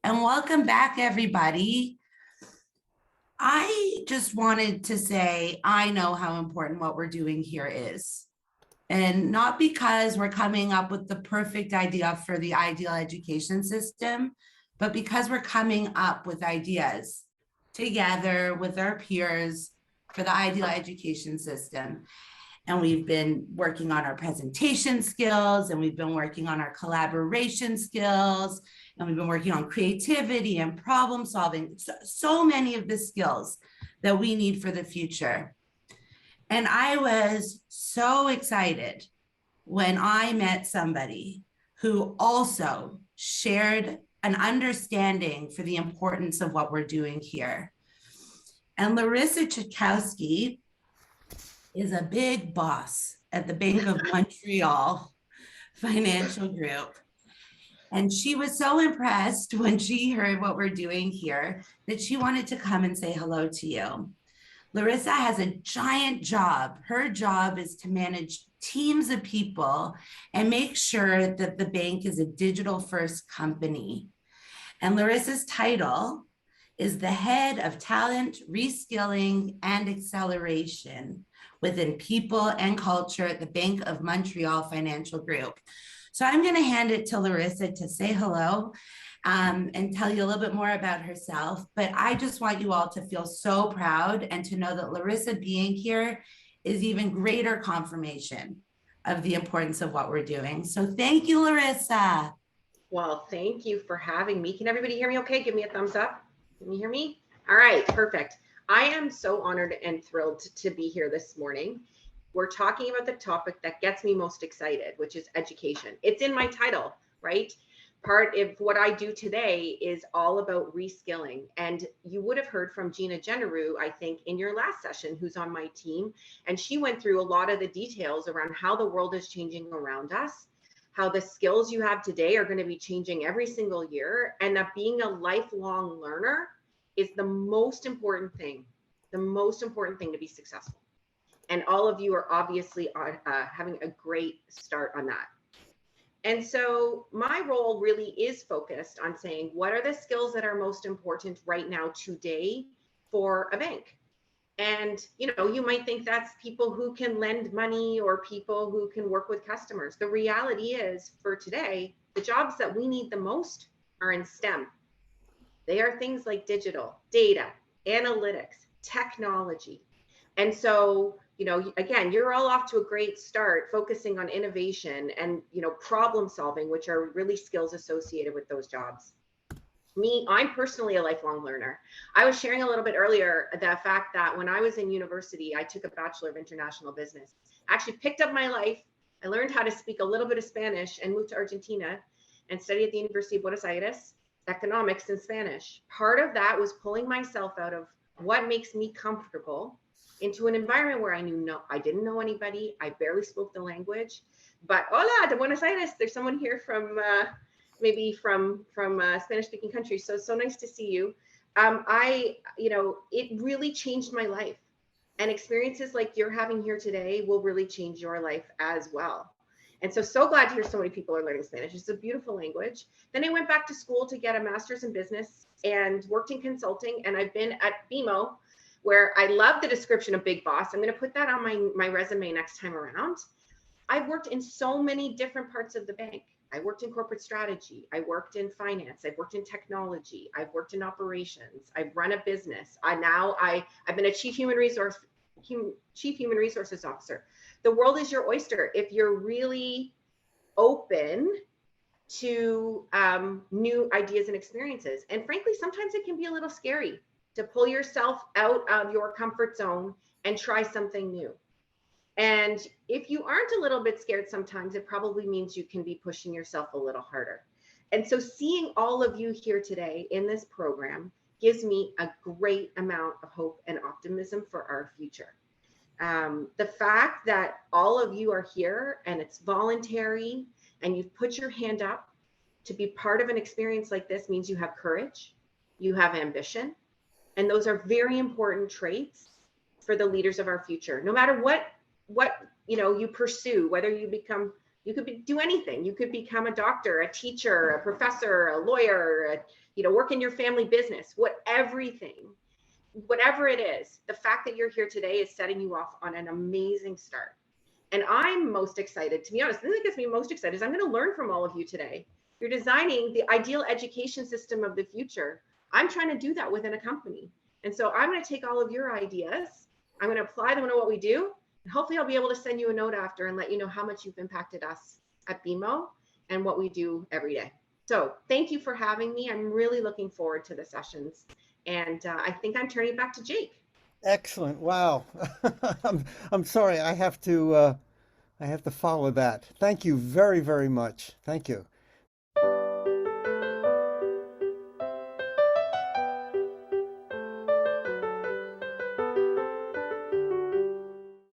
and welcome back, everybody. I just wanted to say, I know how important what we're doing here is. And not because we're coming up with the perfect idea for the ideal education system, but because we're coming up with ideas together with our peers for the ideal education system. And we've been working on our presentation skills, and we've been working on our collaboration skills, and we've been working on creativity and problem solving, so many of the skills that we need for the future. And I was so excited when I met somebody who also shared an understanding for the importance of what we're doing here. And LARISSA CHAIKOWSKY is a big boss at the Bank of Montreal Financial Group. And she was so impressed when she heard what we're doing here that she wanted to come and say hello to you. LARISSA has a giant job. Her job is to manage teams of people and make sure that the bank is a digital-first company. And LARISSA's title is the head of talent, reskilling, and acceleration within people and culture at the Bank of Montreal Financial Group. So I'm going to hand it to LARISSA to say hello and tell you a little bit more about herself. But I just want you all to feel so proud and to know that LARISSA being here is even greater confirmation of the importance of what we're doing. So thank you, LARISSA. Well, thank you for having me. Can everybody hear me okay? Give me a thumbs up. Can you hear me? All right, perfect. I am so honored and thrilled to be here this morning. We're talking about the topic that gets me most excited, which is education. It's in my title, right? Part of what I do today is all about reskilling. And you would have heard from Gina Generu, I think, in your last session, who's on my team. And she went through a lot of the details around how the world is changing around us, how the skills you have today are going to be changing every single year, and that being a lifelong learner is the most important thing to be successful. And all of you are obviously having a great start on that. And so my role really is focused on saying, what are the skills that are most important right now today for a bank? And, you know, you might think that's people who can lend money or people who can work with customers. The reality is, for today, the jobs that we need the most are in STEM. They are things like digital, data, analytics, technology. And so, you know, again, you're all off to a great start focusing on innovation and, you know, problem solving, which are really skills associated with those jobs. Me, I'm personally a lifelong learner. I was sharing a little bit earlier the fact that when I was in university, I took a Bachelor of International Business. I actually picked up my life. I learned how to speak a little bit of Spanish and moved to Argentina and studied at the University of Buenos Aires, economics and Spanish. Part of that was pulling myself out of what makes me comfortable into an environment where I didn't know anybody. I barely spoke the language, but hola de Buenos Aires. There's someone here from maybe from Spanish speaking countries. So nice to see you. It really changed my life, and experiences like you're having here today will really change your life as well. And so glad to hear so many people are learning Spanish. It's a beautiful language. Then I went back to school to get a master's in business and worked in consulting. And I've been at BMO, where I love the description of big boss. I'm going to put that on my resume next time around. I've worked in so many different parts of the bank. I worked in corporate strategy. I worked in finance. I've worked in technology. I've worked in operations. I've run a business. I've been a chief human resources officer. The world is your oyster if you're really open to new ideas and experiences. And frankly, sometimes it can be a little scary to pull yourself out of your comfort zone and try something new. And if you aren't a little bit scared sometimes, it probably means you can be pushing yourself a little harder. And so seeing all of you here today in this program gives me a great amount of hope and optimism for our future. The fact that all of you are here and it's voluntary and you've put your hand up to be part of an experience like this means you have courage, you have ambition, and those are very important traits for the leaders of our future. No matter what you pursue, whether you become You could do anything. You could become a doctor, a teacher, a professor, a lawyer, work in your family business, whatever it is. The fact that you're here today is setting you off on an amazing start. And I'm most excited, to be honest, the thing that gets me most excited is I'm going to learn from all of you today. You're designing the ideal education system of the future. I'm trying to do that within a company. And so I'm going to take all of your ideas, I'm going to apply them to what we do. And hopefully I'll be able to send you a note after and let you know how much you've impacted us at BMO and what we do every day. So thank you for having me. I'm really looking forward to the sessions. And I think I'm turning it back to Jake. Excellent. Wow. I'm sorry. I have to follow that. Thank you very, very much. Thank you.